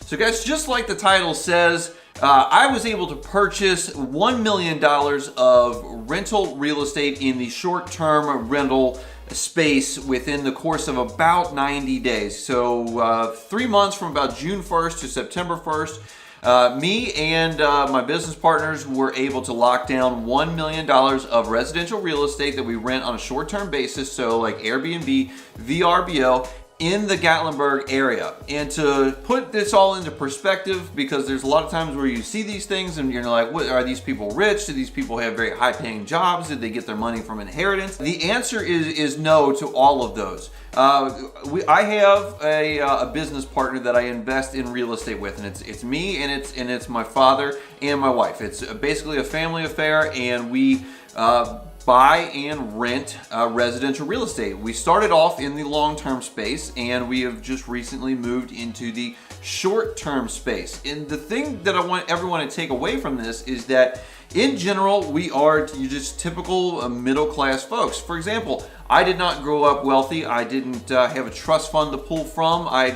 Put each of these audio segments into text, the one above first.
So guys, just like the title says, I was able to purchase $1 million of rental real estate in the short-term rental space within the course of about 90 days. So 3 months from about June 1st to September 1st. Me and my business partners were able to lock down $1 million of residential real estate that we rent on a short-term basis, so like Airbnb, VRBO, in the Gatlinburg area. And to put this all into perspective, because there's a lot of times where you see these things and you're like, what, are these people rich? Do these people have very high paying jobs? Did they get their money from inheritance? The answer is no to all of those. I have a business partner that I invest in real estate with, and it's me and it's my father and my wife. It's basically a family affair, and we buy and rent residential real estate. We started off in the long-term space, and we have just recently moved into the short-term space. And the thing that I want everyone to take away from this is that in general, we are just typical middle-class folks. For example, I did not grow up wealthy. I didn't have a trust fund to pull from. I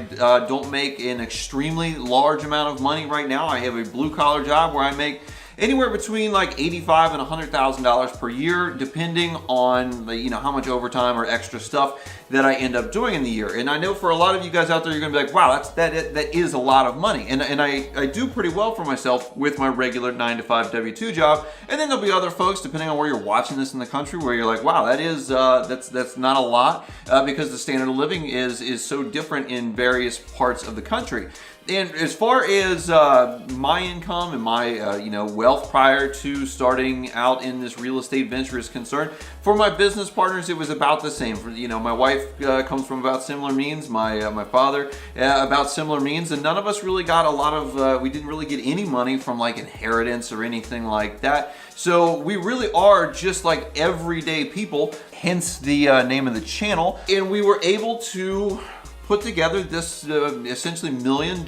don't make an extremely large amount of money right now. I have a blue-collar job where I make anywhere between like $85,000 and $100,000 per year, depending on how much overtime or extra stuff that I end up doing in the year. And I know for a lot of you guys out there, you're gonna be like, wow, that is a lot of money. And I do pretty well for myself with my regular 9-to-5 W-2 job. And then there'll be other folks, depending on where you're watching this in the country, where you're like, wow, that's not a lot, because the standard of living is so different in various parts of the country. And as far as my income and my wealth prior to starting out in this real estate venture is concerned, for my business partners, it was about the same. For my wife comes from about similar means, my father about similar means, and none of us really got a lot of. We didn't really get any money from like inheritance or anything like that. So we really are just like everyday people. Hence the name of the channel, and we were able to put together this essentially $1 million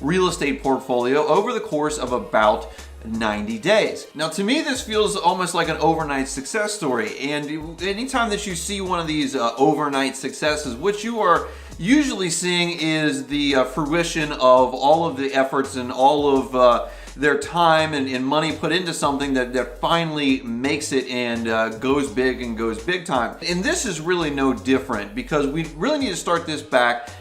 real estate portfolio over the course of about 90 days. Now, to me, this feels almost like an overnight success story. And anytime that you see one of these overnight successes, what you are usually seeing is the fruition of all of the efforts and all of their time and money put into something that finally makes it and goes big and goes big time. And this is really no different, because we really need to start this back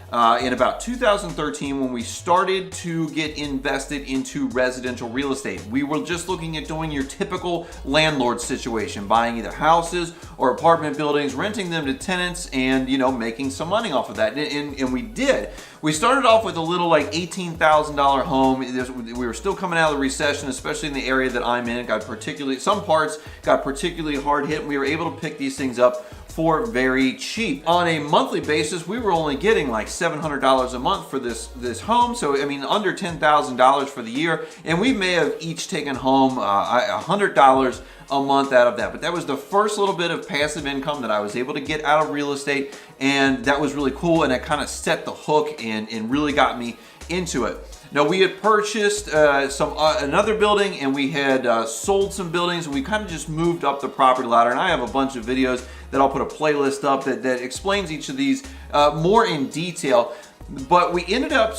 in about 2013, when we started to get invested into residential real estate. We were just looking at doing your typical landlord situation, buying either houses or apartment buildings, renting them to tenants, and making some money off of that. And we did. We started off with a little like $18,000 home. We were still coming out of the recession, especially in the area that I'm in. Some parts got particularly hard hit, and we were able to pick these things up for very cheap. On a monthly basis, we were only getting like $700 a month for this home. So, under $10,000 for the year. And we may have each taken home $100 a month out of that. But that was the first little bit of passive income that I was able to get out of real estate. And that was really cool. And it kind of set the hook and really got me into it. Now, we had purchased another building, and we had sold some buildings, and we kind of just moved up the property ladder. And I have a bunch of videos that I'll put a playlist up that explains each of these more in detail. But we ended up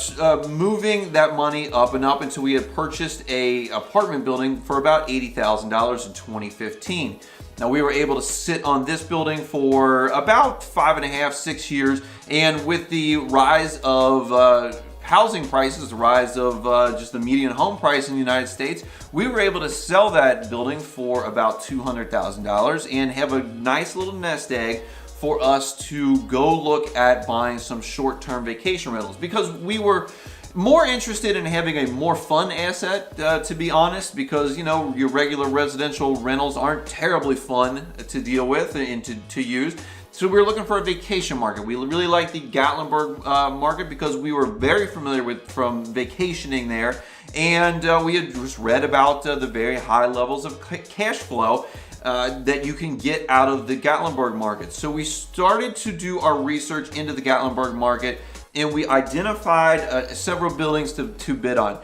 moving that money up and up until we had purchased a apartment building for about $80,000 in 2015. Now, we were able to sit on this building for about 5.5, 6 years, and with the rise of housing prices, the rise of just the median home price in the United States, we were able to sell that building for about $200,000 and have a nice little nest egg for us to go look at buying some short-term vacation rentals, because we were more interested in having a more fun asset, to be honest, because your regular residential rentals aren't terribly fun to deal with and to use. So we were looking for a vacation market. We really liked the Gatlinburg market because we were very familiar from vacationing there, and we had just read about the very high levels of cash flow that you can get out of the Gatlinburg market. So we started to do our research into the Gatlinburg market, and we identified several buildings to bid on.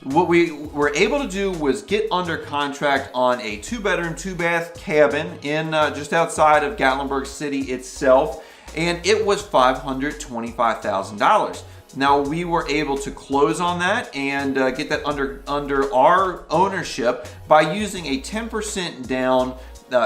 What we were able to do was get under contract on a 2-bedroom, 2-bath cabin in just outside of Gatlinburg City itself, and it was $525,000. Now we were able to close on that and get that under our ownership by using a 10% down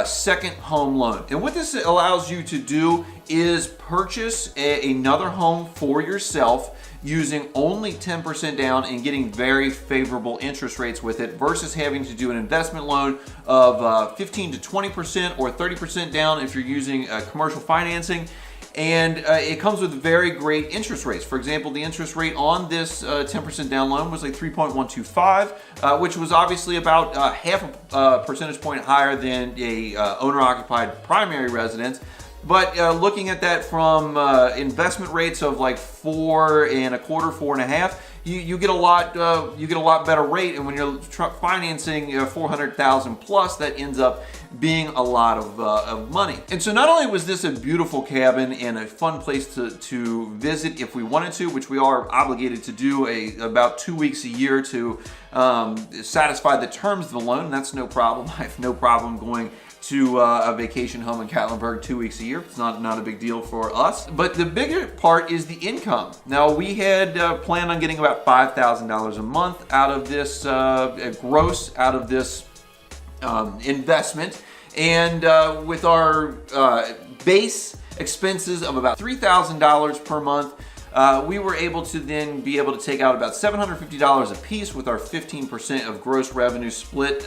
second home loan. And what this allows you to do is purchase another home for yourself using only 10% down and getting very favorable interest rates with it versus having to do an investment loan of 15 to 20% or 30% down if you're using commercial financing. And it comes with very great interest rates. For example, the interest rate on this 10% down loan was like 3.125, which was obviously about half a percentage point higher than a owner-occupied primary residence. But looking at that from investment rates of like 4.25, 4.5, you get a lot better rate. And when you're financing $400,000 plus, that ends up being a lot of money. And so not only was this a beautiful cabin and a fun place to visit if we wanted to, which we are obligated to do about 2 weeks a year to satisfy the terms of the loan. And that's no problem. I have no problem going to a vacation home in Gatlinburg 2 weeks a year. It's not a big deal for us. But the bigger part is the income. Now we had planned on getting about $5,000 a month out of this gross out of this investment, and with our base expenses of about $3,000 per month, we were able to then be able to take out about $750 a piece with our 15% of gross revenue split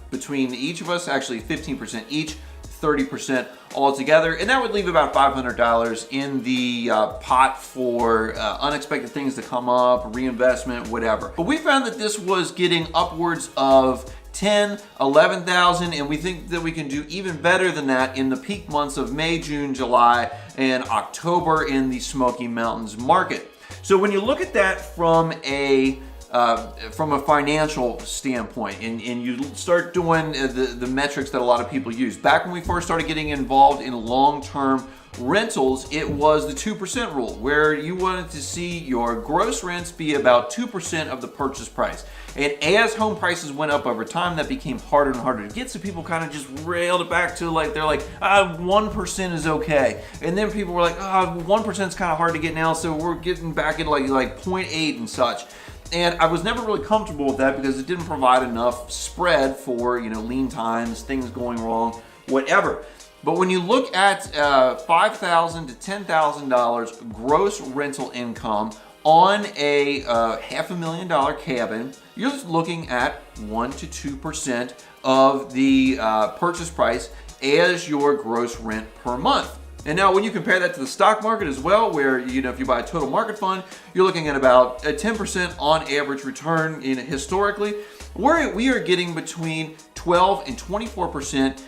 between each of us, actually 15% each, 30% altogether, and that would leave about $500 in the pot for unexpected things to come up, reinvestment, whatever. But we found that this was getting upwards of 10, 11,000, and we think that we can do even better than that in the peak months of May, June, July, and October in the Smoky Mountains market. So when you look at that from a financial standpoint, and you start doing the metrics that a lot of people use. Back when we first started getting involved in long-term rentals, it was the 2% rule, where you wanted to see your gross rents be about 2% of the purchase price. And as home prices went up over time, that became harder and harder to get, so people kind of just railed it back to they're like, 1% is okay. And then people were like, 1% is kind of hard to get now, so we're getting back at like 0.8 and such. And I was never really comfortable with that because it didn't provide enough spread for, lean times, things going wrong, whatever. But when you look at $5,000 to $10,000 gross rental income on a $500,000 cabin, you're looking at 1 to 2% of the purchase price as your gross rent per month. And now when you compare that to the stock market as well, where if you buy a total market fund, you're looking at about a 10% on average return historically. We are getting between 12 and 24%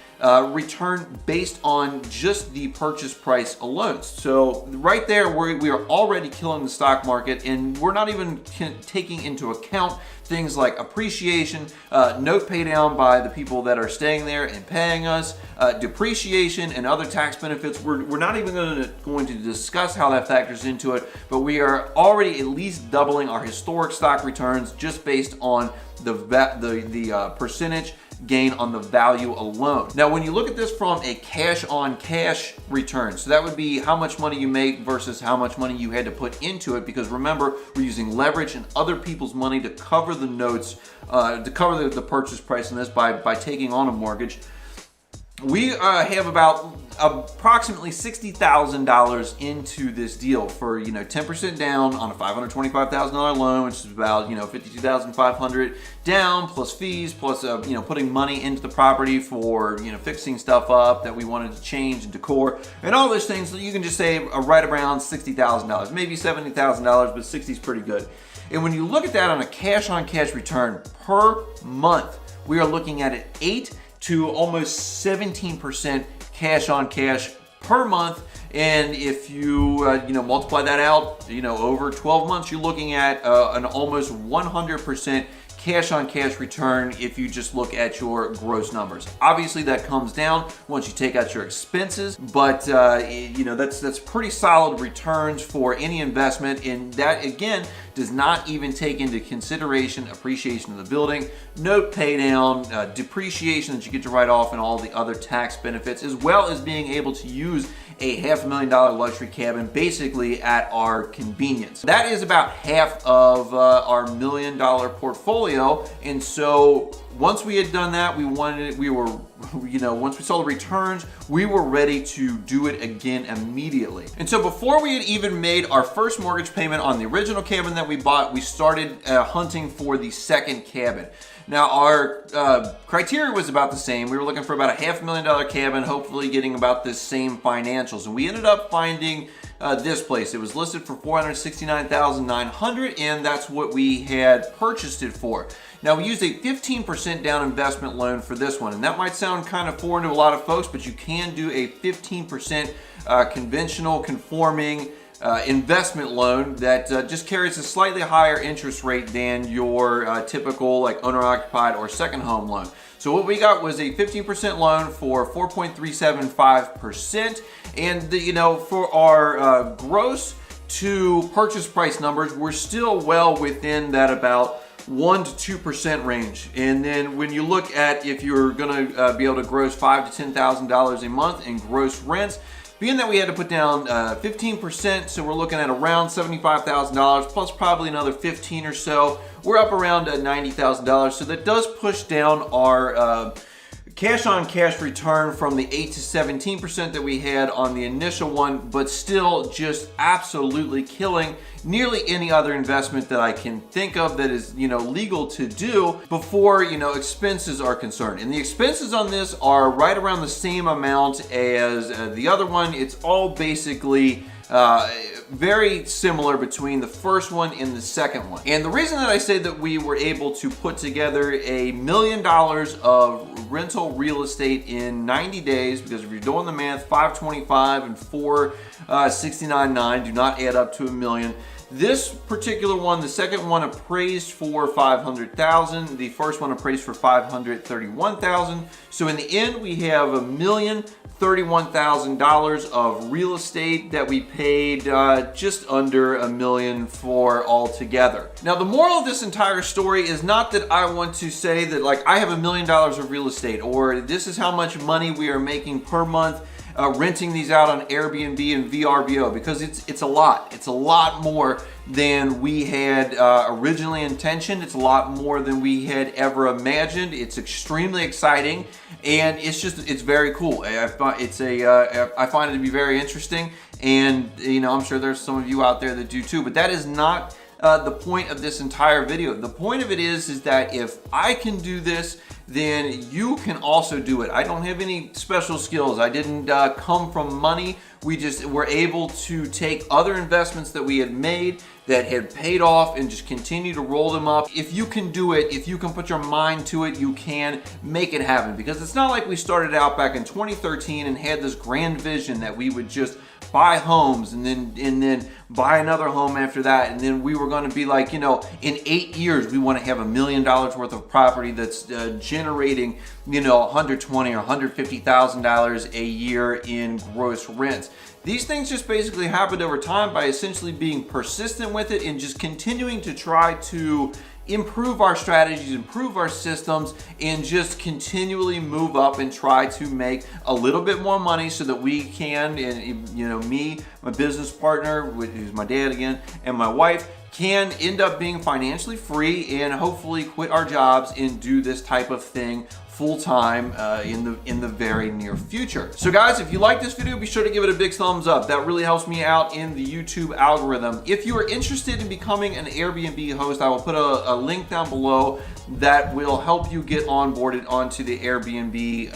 return based on just the purchase price alone. So right there, we are already killing the stock market, and we're not even taking into account things like appreciation, note pay down by the people that are staying there and paying us, depreciation and other tax benefits. We're not even going to discuss how that factors into it, but we are already at least doubling our historic stock returns just based on the percentage gain on the value alone. Now, when you look at this from a cash on cash return, so that would be how much money you make versus how much money you had to put into it, because remember, we're using leverage and other people's money to cover the notes, to cover the purchase price in this by taking on a mortgage. We have about approximately $60,000 into this deal for 10% down on a $525,000 loan, which is about $52,500 down plus fees plus putting money into the property for fixing stuff up that we wanted to change and decor and all those things. So you can just say right around $60,000, maybe $70,000, but 60 is pretty good. And when you look at that on a cash return per month, we are looking at an 8 to almost 17% cash on cash per month. And if you multiply that out over 12 months, you're looking at an almost 100% cash on cash return if you just look at your gross numbers. Obviously that comes down once you take out your expenses, but that's pretty solid returns for any investment, and that again does not even take into consideration appreciation of the building, note pay down, depreciation that you get to write off, and all the other tax benefits, as well as being able to use a $500,000 luxury cabin basically at our convenience. That is about half of our $1 million portfolio, and so once we had done that, once we saw the returns, we were ready to do it again immediately. And so before we had even made our first mortgage payment on the original cabin that we bought, we started hunting for the second cabin. Now our criteria was about the same. We were looking for about a $500,000 cabin, hopefully getting about the same financials. And we ended up finding this place. It was listed for $469,900, and that's what we had purchased it for. Now we used a 15% down investment loan for this one, and that might sound kind of foreign to a lot of folks, but you can do a 15% conventional conforming investment loan that just carries a slightly higher interest rate than your typical like owner-occupied or second home loan. So what we got was a 15% loan for 4.375%, and for our gross to purchase price numbers, we're still well within that about 1 to 2% range. And then when you look at if you're going to be able to gross $5,000 to $10,000 a month in gross rents, being that we had to put down 15%, so we're looking at around $75,000 plus probably another 15 or so. We're up around $90,000, so that does push down our cash on cash return from the 8 to 17% that we had on the initial one, but still just absolutely killing nearly any other investment that I can think of that is legal to do before expenses are concerned. And the expenses on this are right around the same amount as the other one. It's all basically very similar between the first one and the second one. And the reason that I say that we were able to put together $1 million of rental real estate in 90 days, because if you're doing the math, 525 and 469.9 do not add up to $1 million. This particular one, the second one appraised for $500,000. The first one appraised for $531,000. So in the end, we have $1,031,000 of real estate that we paid just under $1 million for altogether. Now, the moral of this entire story is not that I want to say that like I have $1 million of real estate, or this is how much money we are making per month renting these out on Airbnb and VRBO, because it's a lot. It's a lot more than we had originally intentioned. It's a lot more than we had ever imagined. It's extremely exciting, and it's very cool. I find it to be very interesting, and I'm sure there's some of you out there that do too. But that is not the point of this entire video. The point of it is that if I can do this, then you can also do it. I don't have any special skills. I didn't come from money. We just were able to take other investments that we had made that had paid off and just continue to roll them up. If you can do it, if you can put your mind to it, you can make it happen. Because it's not like we started out back in 2013 and had this grand vision that we would just buy homes and then buy another home after that, and then we were going to be like, in 8 years we want to have $1 million worth of property that's generating $120,000 or $150,000 a year in gross rents. These things just basically happened over time by essentially being persistent with it and just continuing to try to improve our strategies, improve our systems, and just continually move up and try to make a little bit more money so that we can, and me, my business partner, who's my dad again, and my wife, can end up being financially free and hopefully quit our jobs and do this type of thing full-time in the very near future. So guys, if you like this video, be sure to give it a big thumbs up. That really helps me out in the YouTube algorithm. If you are interested in becoming an Airbnb host, I will put a link down below that will help you get onboarded onto the Airbnb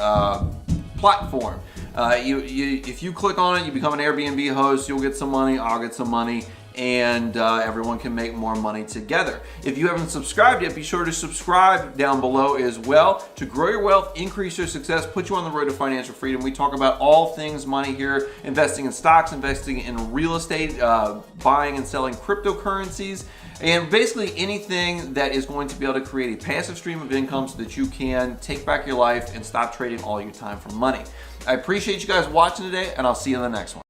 platform. If you click on it, you become an Airbnb host, you'll get some money, I'll get some money, and everyone can make more money together. If you haven't subscribed yet, be sure to subscribe down below as well to grow your wealth, increase your success, put you on the road to financial freedom. We talk about all things money here: investing in stocks, investing in real estate, buying and selling cryptocurrencies, and basically anything that is going to be able to create a passive stream of income so that you can take back your life and stop trading all your time for money. I appreciate you guys watching today, and I'll see you in the next one.